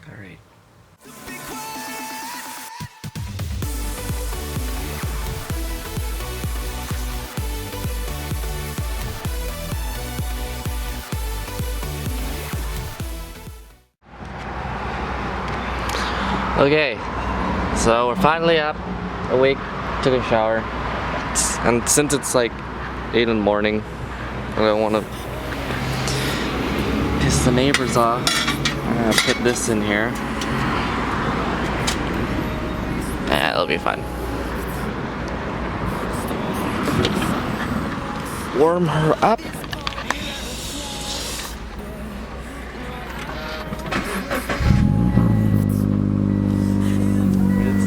All right. Okay, so we're finally up, awake, took a shower, and since it's like 8 in the morning, I don't want to piss the neighbors off. I'm gonna put this in here. Yeah, it'll be fun. Warm her up.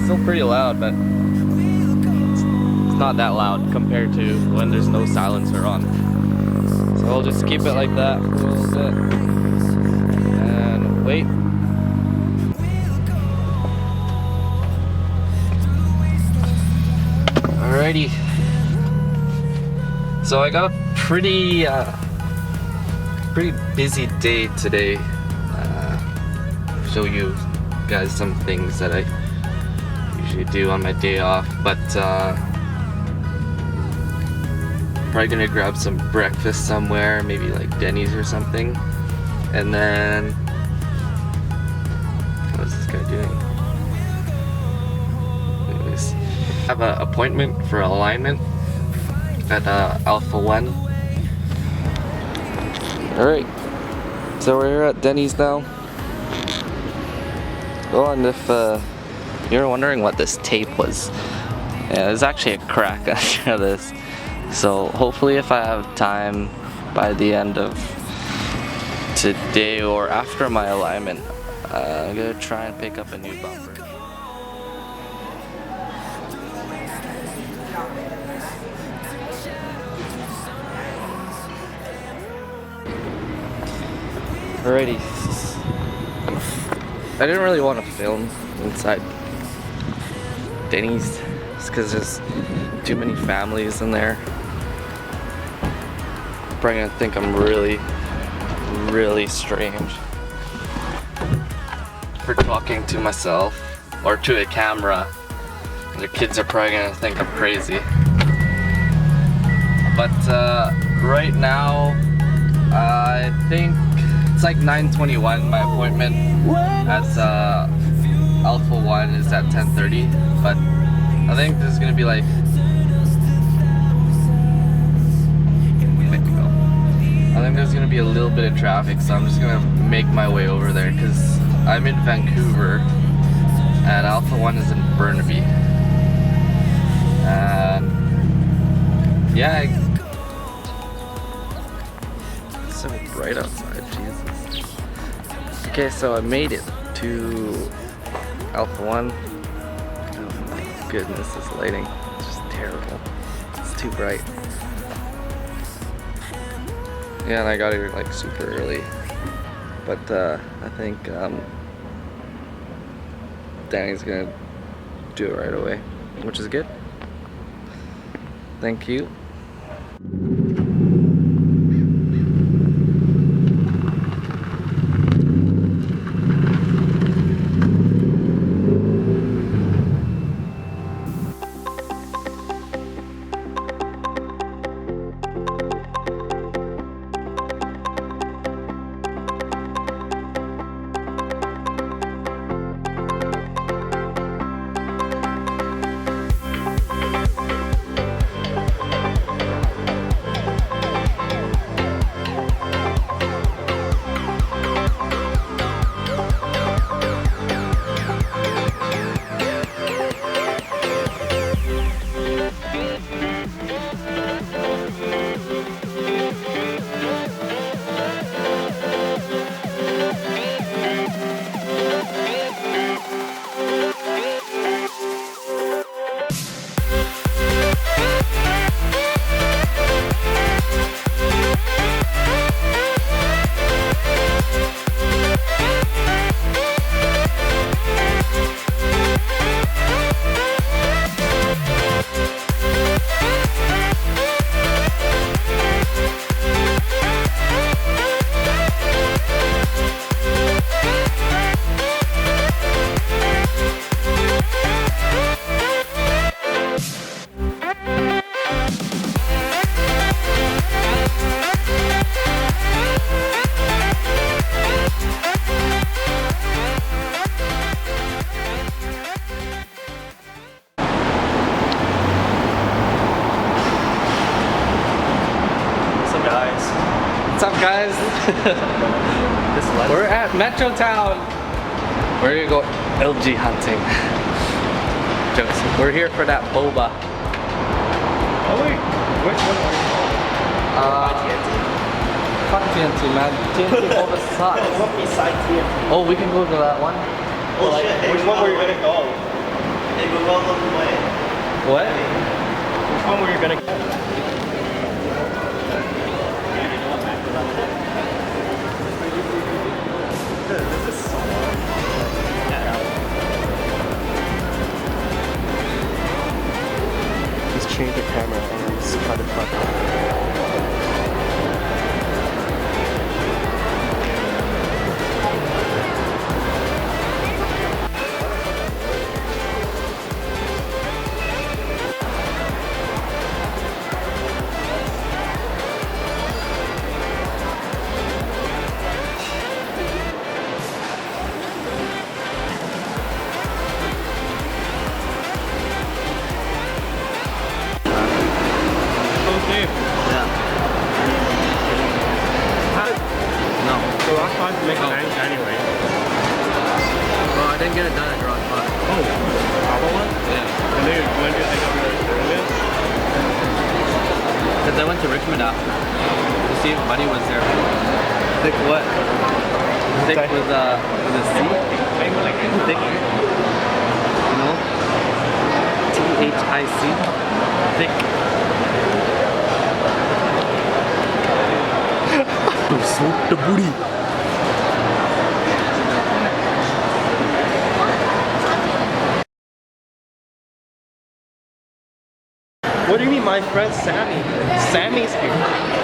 Still pretty loud, but it's not that loud compared to when there's no silencer on. So I'll just keep it like that for a little bit and wait. Alrighty. So I got a pretty busy day today. Show you guys some things that I usually do on my day off, but probably gonna grab some breakfast somewhere, maybe like Denny's or something, and then what is this guy doing? Anyways, I have an appointment for alignment at Alpha1. Alright, so we're here at Denny's now. Oh, and if you're wondering what this tape was, yeah, there's actually a crack under this. So hopefully if I have time by the end of today or after my alignment, I'm gonna try and pick up a new bumper. Alrighty. I didn't really want to film inside Denny's just because there's too many families in there. Probably gonna think I'm really strange for talking to myself or to a camera. The kids are probably gonna think I'm crazy. But right now, I think it's like 9:21. My appointment at Alpha1 is at 10:30, but I think there's gonna be like there's gonna be a little bit of traffic, so I'm just gonna make my way over there because I'm in Vancouver and Alpha1 is in Burnaby. And yeah, it's so bright outside, Jesus. Okay, so I made it to Alpha1. Oh my goodness, this lighting is just terrible. It's too bright. Yeah, and I got here like super early, but I think Danny's gonna do it right away, which is good. Thank you. We're at Metro Town. We're gonna go LG hunting. Jokes. We're here for that boba. Oh wait, which one are you calling? Fuck TNT, man. TNT boba sucks. What beside TNT? Oh, we can go to that one. Oh like, shit, which one were you gonna go? Hey, go all the way. What? Which one were you gonna go? Just change the camera and just try to cut. Make bank anyway. Well, I didn't get it done at Garage 5. Oh, Alpha1? Yeah. And then when did they go to Richmond? Because I went to Richmond after to see if Buddy was there. Thick what? Thick with a C? Thick. You know? T-H-I-C. Thick. Smoke the booty. What do you mean, my friend Sammy? Sammy's here.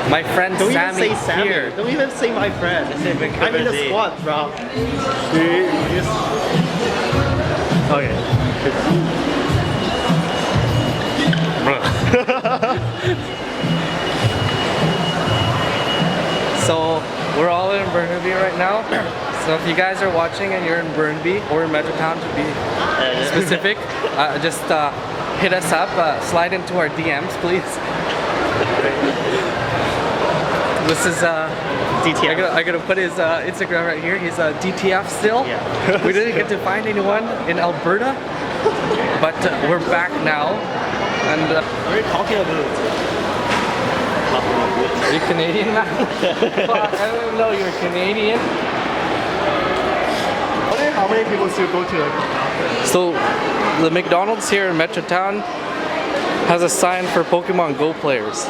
My friend Don't Sammy even say Sammy. here. Don't even say my friend. I'm in the squad, bro. So we're all in Burnaby right now. So if you guys are watching and you're in Burnaby or in Metrotown to be specific, just hit us up, slide into our DMs, please. This is DTF. I gotta put his Instagram right here. He's DTF still. Yeah. We didn't get to find anyone in Alberta, but we're back now. And what are you talking about? are you Canadian, man? Fuck, I didn't know you were Canadian. I wonder how many people still go to like. So, the McDonald's here in Metrotown has a sign for Pokemon Go players.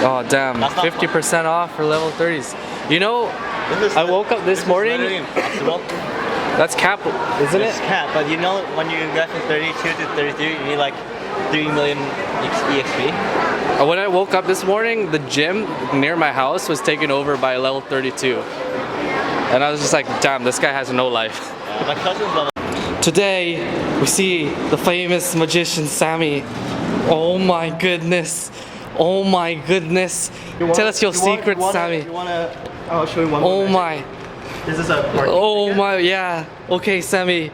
Oh damn, 50% off for level 30s. You know, I woke up this morning. That's cap, isn't it? It's cap, but you know when you get from 32 to 33, you need like 3 million EXP. When I woke up this morning, the gym near my house was taken over by level 32. And I was just like, damn, this guy has no life. My cousin's level. Today, we see the famous magician Sammy. Oh my goodness. Oh my goodness. Tell us your secrets, Sammy. I'll show you one. Oh my. This is a parkade. Oh my, yeah. Okay, Sammy.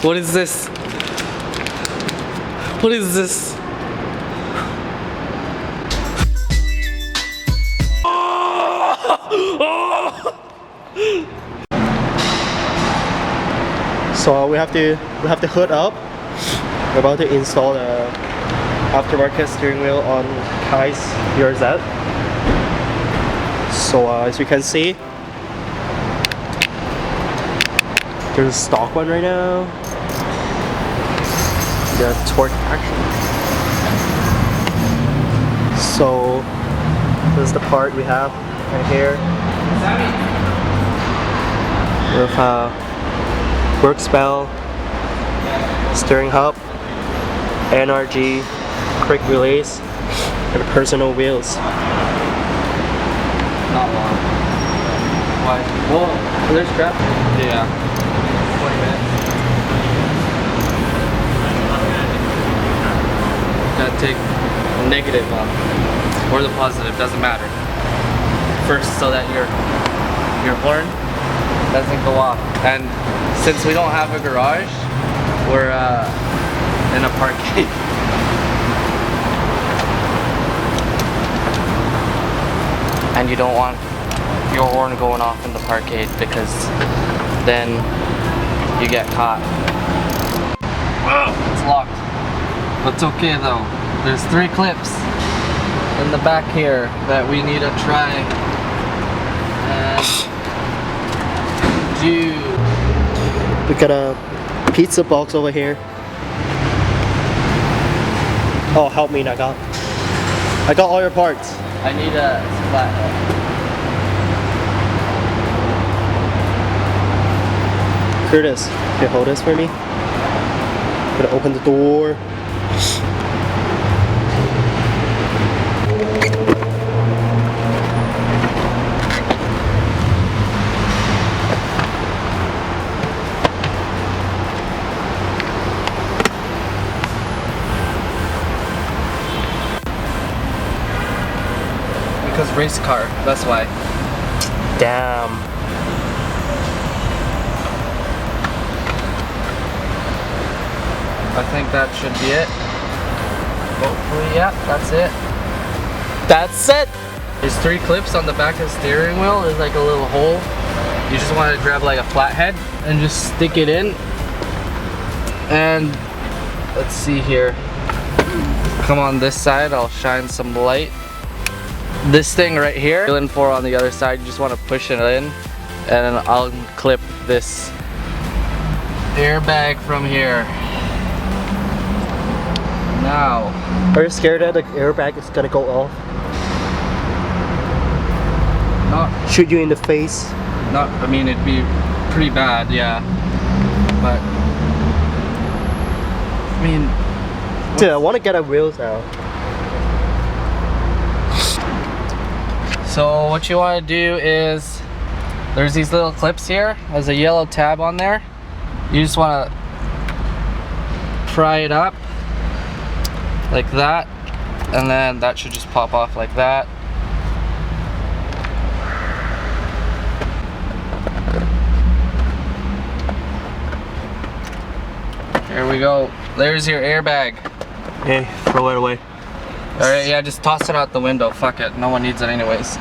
What is this? What is this? So we have to hood up. We're about to install the aftermarket steering wheel on Kai's BRZ. So as you can see, there's a stock one right now. The torque action. So this is the part we have right here. With work spell, steering hub, NRG, quick release, and personal wheels. Not long. Why? Well, there's crap. Yeah. 20 minutes. Gotta take the negative off. Or the positive, doesn't matter. First, so that your horn doesn't go off. And since we don't have a garage, we're in a parkade. you don't want your horn going off in the parkade because then you get caught. It's locked. But it's okay though. There's 3 clips in the back here that we need to try and do. We got a pizza box over here. Oh, help me, Naga. I got all your parts. I need a flathead. Curtis, can you hold this for me? I'm gonna open the door. Because race car, that's why. Damn. I think that should be it. Hopefully, yeah, that's it. That's it! There's 3 clips on the back of the steering wheel. There's like a little hole. You just want to grab like a flathead and just stick it in. And let's see here. Come on this side, I'll shine some light. This thing right here, feeling for on the other side, you just want to push it in. And then I'll clip this airbag from here. Now, Are you scared that the airbag is gonna go off? Shoot you in the face? I mean, it'd be pretty bad, yeah. But, I mean, Dude, I want to get a wheels out. so what you want to do is, there's these little clips here. There's a yellow tab on there. You just want to pry it up like that, and then that should just pop off like that. Here we go. There's your airbag. Hey, throw it away. Alright, yeah, just toss it out the window. Fuck it. No one needs it anyways.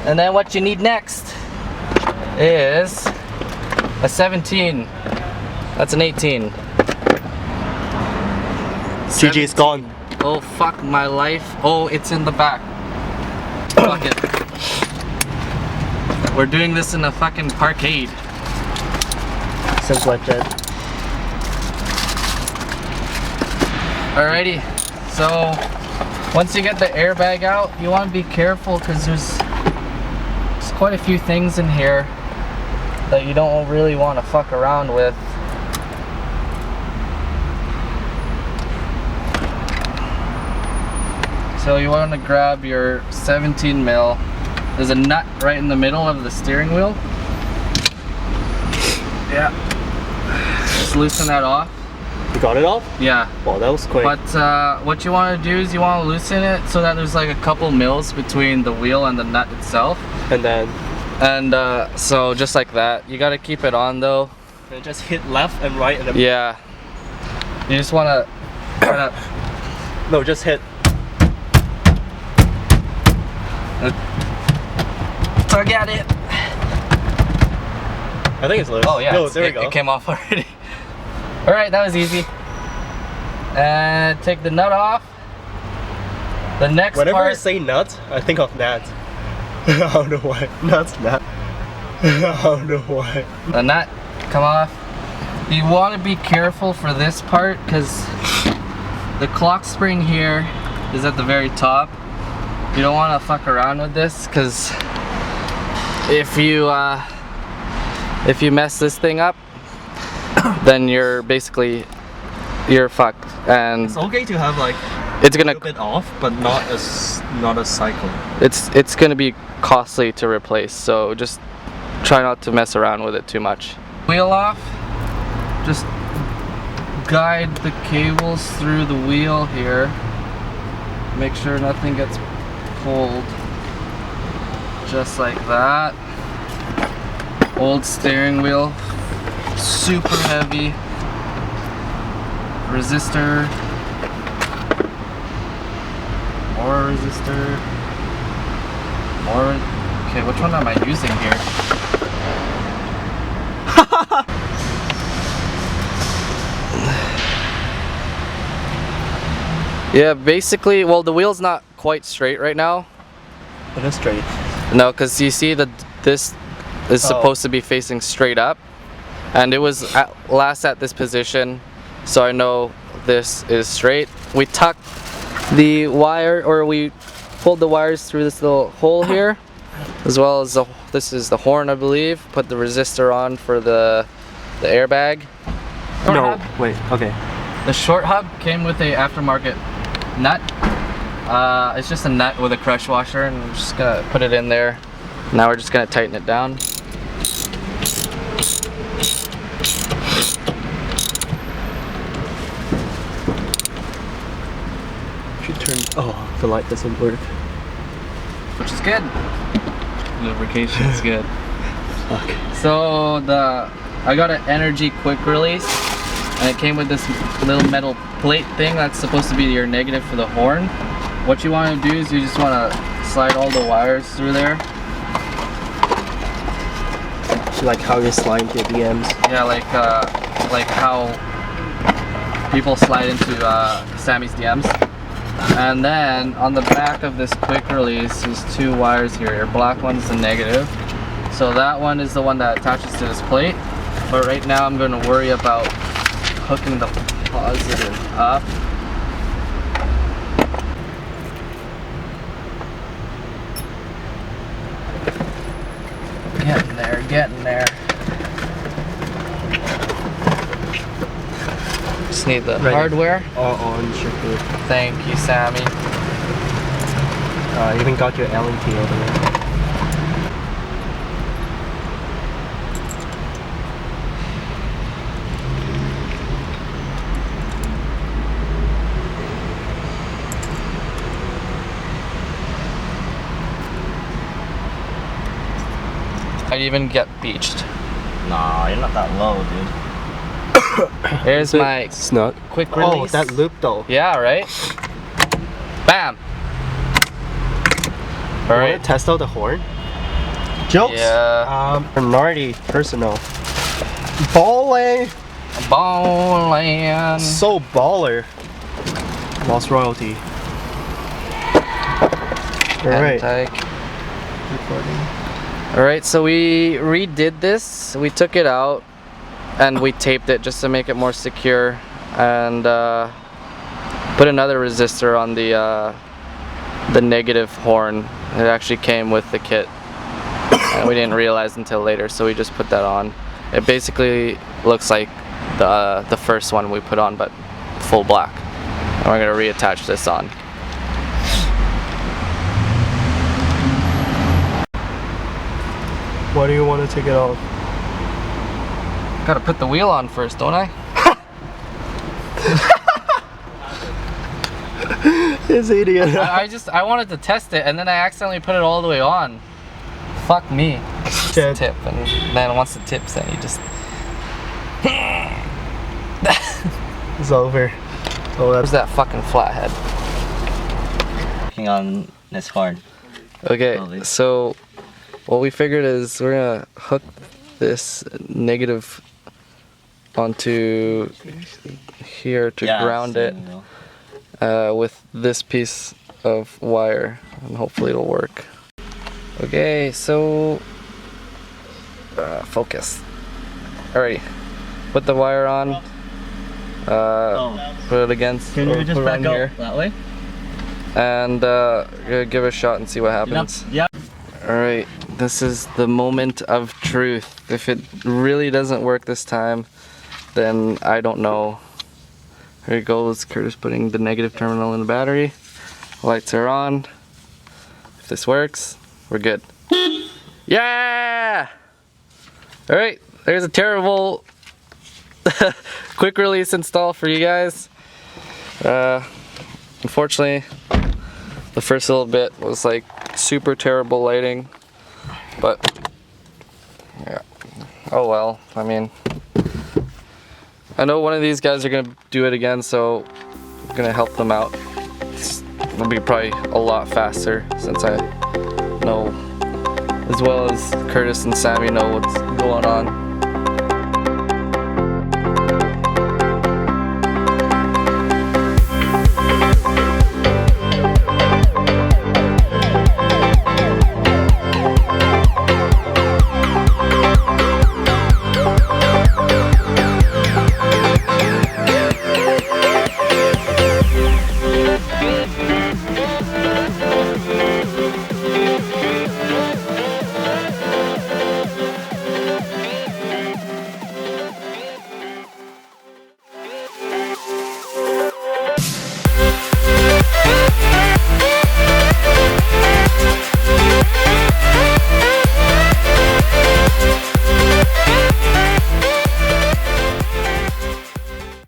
And then what you need next is a 17. That's an 18. CG is gone. Oh, fuck my life. Oh, it's in the back. Fuck it. We're doing this in a fucking parkade. Sounds like that. Alrighty, so once you get the airbag out, you want to be careful because there's quite a few things in here that you don't really want to fuck around with. So you want to grab your 17 mil. There's a nut right in the middle of the steering wheel. Yeah. Just loosen that off. You got it off? Yeah. Well, that was quick. But what you want to do is you want to loosen it so that there's like a couple mils between the wheel and the nut itself. And then? And so just like that. You got to keep it on though. And just hit left and right and then... Yeah. You just want to kind of... No, just hit. Tug at it. I think it's loose. Oh yeah, no, there we go. It came off already. Alright, that was easy. And take the nut off. The next Whenever part... I say nut, I think of Nat. I don't know why. Nut's Nat. I don't know why. The nut come off. You want to be careful for this part because the clock spring here is at the very top. You don't want to fuck around with this because if you mess this thing up, then you're fucked. And It's okay to have like it's a gonna little bit off, but not a cycle. it's gonna be costly to replace. So just try not to mess around with it too much. Wheel off. Just guide the cables through the wheel here. Make sure nothing gets pulled. Just like that. Old steering wheel. Super heavy. Resistor. More resistor. Or, okay, which one am I using here? Yeah, basically, well, the wheel's not quite straight right now. It is straight. No, because you see that this is supposed to be facing straight up, and it was last at this position, so I know this is straight. We tucked the wire, or we pulled the wires through this little hole here, as well as this is the horn, I believe. Put the resistor on for the airbag. No, wait, okay. The short hub came with a aftermarket nut. It's just a nut with a crush washer, and I'm just gonna put it in there. Now we're just gonna tighten it down. Should turn. Oh, the light doesn't work. Which is good. Lubrication is good. Okay. So I got an energy quick release, and it came with this little metal plate thing that's supposed to be your negative for the horn. What you want to do is you just want to slide all the wires through there. So like how you slide into DMs. Yeah, like how people slide into Sammy's DMs. And then on the back of this quick release, there's two wires here. Your black one's the negative. So that one is the one that attaches to this plate. But right now I'm going to worry about hooking the positive up. Getting there. Just need the hardware. All on, sure. Thank you, Sammy. Even got your Allen key over there. I'd even get beached. Nah, you're not that low, dude. Here's my snug quick release. Oh, that loop though. Yeah, right? Bam! Alright. Test out the horn. Jokes. Yeah. Minority personal. Bowling. Bowling. So baller. Lost royalty. Alright. Recording. Alright, so we redid this. We took it out and we taped it just to make it more secure, and put another resistor on the negative horn. It actually came with the kit, and we didn't realize until later, so we just put that on. It basically looks like the first one we put on, but full black. And we're going to reattach this on. Why do you want to take it off? Gotta put the wheel on first, don't I? This idiot. I wanted to test it, and then I accidentally put it all the way on. Fuck me. Shit. Tip, and then once the tip's in, you just. It's over. Oh, Where's that fucking flathead? Working on this horn. Okay, Slowly. so what we figured is we're gonna hook this negative onto here to ground it with this piece of wire, and hopefully it'll work. Okay, so focus. Alrighty, put the wire on. Put it against. Can you just back here up that way? and give it a shot and see what happens. Yep. Alright, this is the moment of truth. If it really doesn't work this time, then I don't know. Here it goes, Curtis putting the negative terminal in the battery. Lights are on. If this works, we're good. Yeah! Alright, there's a terrible quick release install for you guys. Unfortunately, the first little bit was like super terrible lighting, but yeah, oh well. I mean, I know one of these guys are gonna do it again, so I'm gonna help them out. It'll be probably a lot faster since I know, as well as Curtis and Sammy know what's going on.